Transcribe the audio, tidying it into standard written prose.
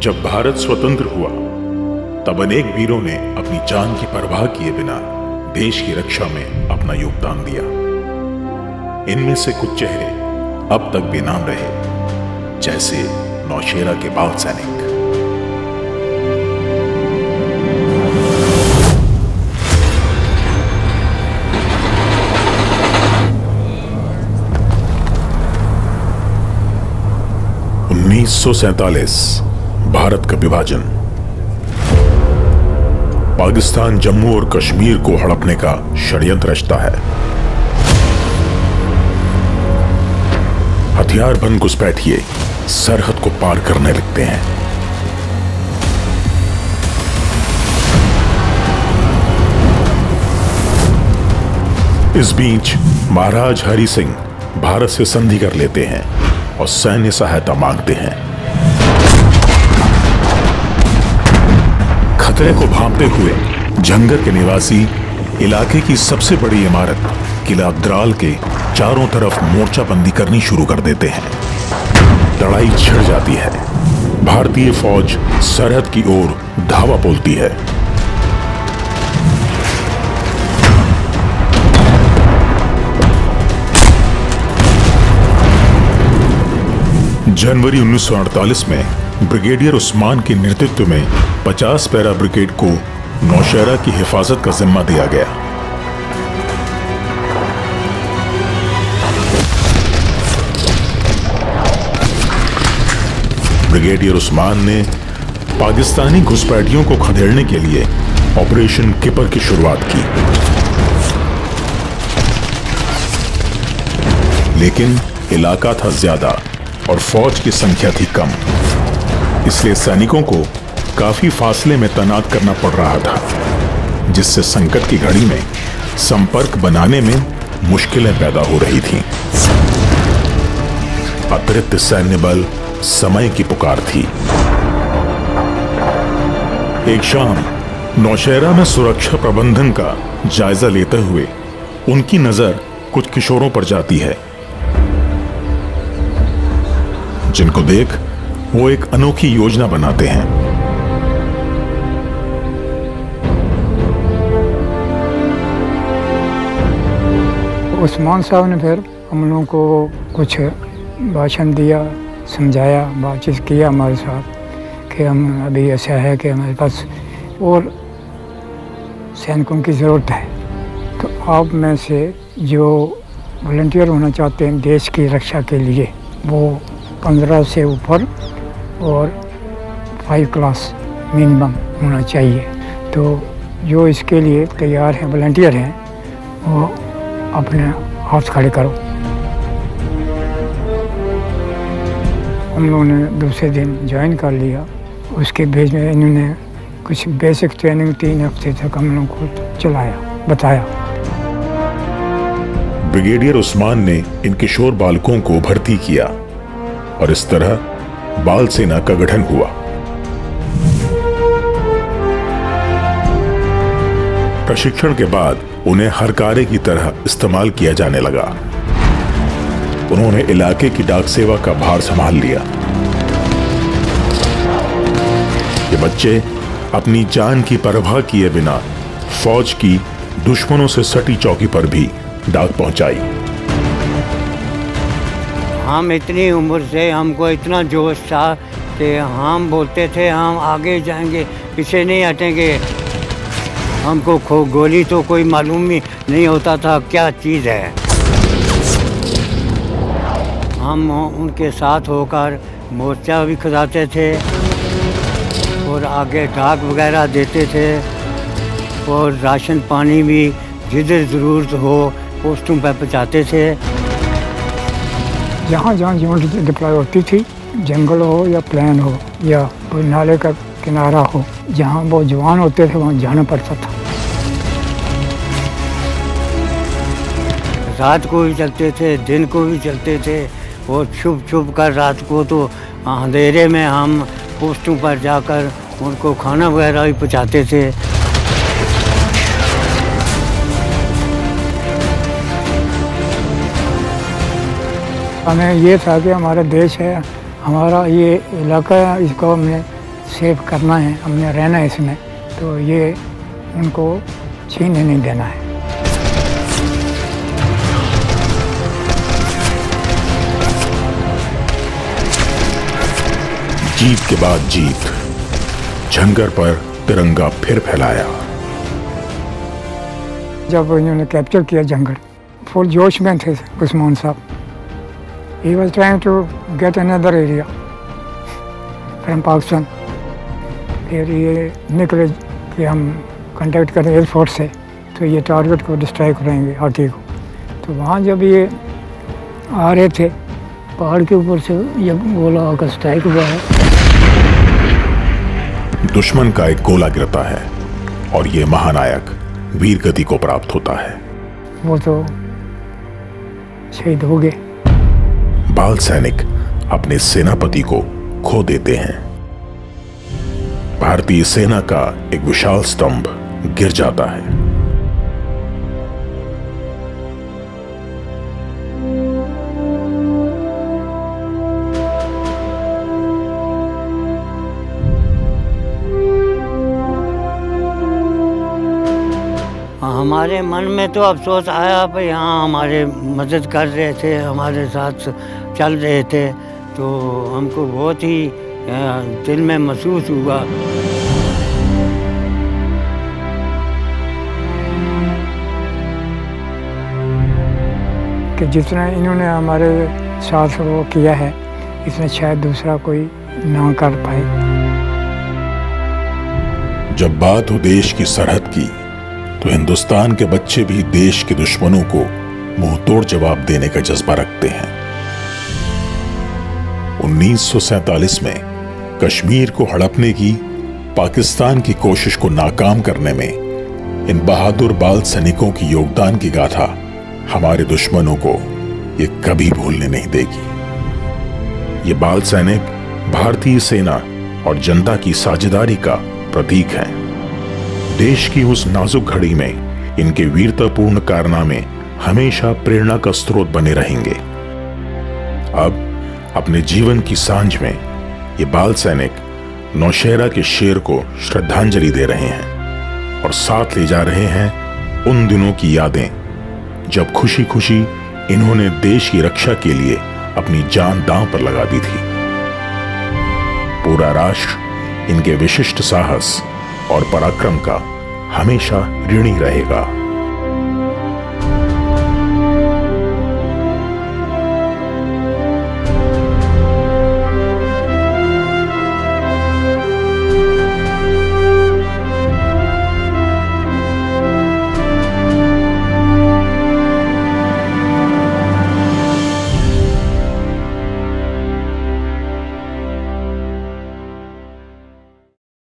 जब भारत स्वतंत्र हुआ तब अनेक वीरों ने अपनी जान की परवाह किए बिना देश की रक्षा में अपना योगदान दिया। इनमें से कुछ चेहरे अब तक बेनाम रहे, जैसे नौशेरा के बाल सैनिक। (1947) भारत का विभाजन। पाकिस्तान जम्मू और कश्मीर को हड़पने का षड्यंत्र रचता है। हथियारबंद घुसपैठिए सरहद को पार करने लगते हैं। इस बीच महाराज हरि सिंह भारत से संधि कर लेते हैं और सैन्य सहायता मांगते हैं। खतरे को भांपते हुए जंगल के निवासी इलाके की सबसे बड़ी इमारत किला द्राल के चारों तरफ मोर्चाबंदी करनी शुरू कर देते हैं। लड़ाई छिड़ जाती है। भारतीय फौज सरहद की ओर धावा बोलती है। जनवरी 1948 में ब्रिगेडियर उस्मान के नेतृत्व में 50 पैरा ब्रिगेड को नौशेरा की हिफाजत का जिम्मा दिया गया। ब्रिगेडियर उस्मान ने पाकिस्तानी घुसपैठियों को खदेड़ने के लिए ऑपरेशन किपर की शुरुआत की, लेकिन इलाका था ज्यादा और फौज की संख्या थी कम, इसलिए सैनिकों को काफी फासले में तैनात करना पड़ रहा था, जिससे संकट की घड़ी में संपर्क बनाने में मुश्किलें पैदा हो रही थीं। अतिरिक्त सैन्य बल समय की पुकार थी। एक शाम नौशेरा में सुरक्षा प्रबंधन का जायजा लेते हुए उनकी नजर कुछ किशोरों पर जाती है, जिनको देख वो एक अनोखी योजना बनाते हैं। उस्मान साहब ने फिर हम लोगों को कुछ भाषण दिया, समझाया, बातचीत किया हमारे साथ कि हम अभी ऐसा है कि हमारे पास और सैनिकों की ज़रूरत है, तो आप में से जो वॉलंटियर होना चाहते हैं देश की रक्षा के लिए, वो 15 से ऊपर और 5 क्लास मिनिमम होना चाहिए। तो जो इसके लिए तैयार हैं, वॉलंटियर हैं, वो अपने हाथ खड़े करो। हम लोगों ने दूसरे दिन ज्वाइन कर लिया। उसके भेज में इन्होंने कुछ बेसिक ट्रेनिंग 3 हफ्ते तक हम लोगों को चलाया, बताया। ब्रिगेडियर उस्मान ने इन किशोर बालकों को भर्ती किया और इस तरह बाल सेना का गठन हुआ। प्रशिक्षण के बाद उन्हें हर कार्य की तरह इस्तेमाल किया जाने लगा। उन्होंने इलाके की डाक सेवा का भार संभाल लिया। ये बच्चे अपनी जान की परवाह किए बिना फौज की दुश्मनों से सटी चौकी पर भी डाक पहुंचाई। हम इतनी उम्र से हमको इतना जोश था कि हम बोलते थे हम आगे जाएंगे, पीछे नहीं हटेंगे। हमको गोली तो कोई मालूम ही नहीं होता था क्या चीज़ है। हम उनके साथ होकर मोर्चा भी खुदाते थे और आगे डाक वगैरह देते थे और राशन पानी भी जिधर ज़रूरत हो पोस्टों पर पहुँचाते थे। जहाँ जहाँ यूनिट डिप्लॉय होती थी, जंगल हो या प्लेन हो या कोई नाले का किनारा हो, जहाँ वो जवान होते थे वहाँ जाना पड़ता था। रात को भी चलते थे, दिन को भी चलते थे और छुप छुप कर रात को तो अंधेरे में हम पोस्टों पर जाकर उनको खाना वगैरह भी पहुँचाते थे। हमें ये था कि हमारा देश है, हमारा ये इलाका है, इसको हमने सेव करना है, हमने रहना है इसमें, तो ये उनको छीनने नहीं देना है। जीत के बाद जीत, झंगर पर तिरंगा फिर फैलाया। जब इन्होंने कैप्चर किया झंगर, फुल जोश में थे उस्मान साहब। He was trying to get another area from Pakistan. फिर ये निकले कि हम कांटेक्ट करें एयरफोर्स से, तो ये टारगेट को डिस्ट्रॉय करेंगे हाथी को। तो वहाँ जब ये आ रहे थे, पहाड़ के ऊपर से ये गोला आकर स्ट्राइक हुआ है। दुश्मन का एक गोला गिरता है और ये महानायक वीर गति को प्राप्त होता है। वो तो शहीद हो गए। बाल सैनिक अपने सेनापति को खो देते हैं। भारतीय सेना का एक विशाल स्तंभ गिर जाता है। हमारे मन में तो अफसोस आया भाई, हाँ हमारे मदद कर रहे थे, हमारे साथ चल रहे थे, तो हमको बहुत ही दिल में महसूस हुआ। कि जितना इन्होंने हमारे साथ वो किया है, इसमें शायद दूसरा कोई ना कर पाए। जब बात हो देश की सरहद की, तो हिंदुस्तान के बच्चे भी देश के दुश्मनों को मुंह तोड़ जवाब देने का जज्बा रखते हैं। 1947 में कश्मीर को हड़पने की पाकिस्तान की कोशिश को नाकाम करने में इन बहादुर बाल सैनिकों की योगदान की गाथा हमारे दुश्मनों को ये कभी भूलने नहीं देगी। ये बाल सैनिक भारतीय सेना और जनता की साझेदारी का प्रतीक हैं। देश की उस नाजुक घड़ी में इनके वीरतापूर्ण कारनामे हमेशा प्रेरणा का स्रोत बने रहेंगे। अब अपने जीवन की सांझ में ये बाल सैनिक नौशहरा के शेर को श्रद्धांजलि दे रहे हैं और साथ ले जा रहे हैं उन दिनों की यादें जब खुशी खुशी इन्होंने देश की रक्षा के लिए अपनी जान दांव पर लगा दी थी। पूरा राष्ट्र इनके विशिष्ट साहस और पराक्रम का हमेशा ऋणी रहेगा।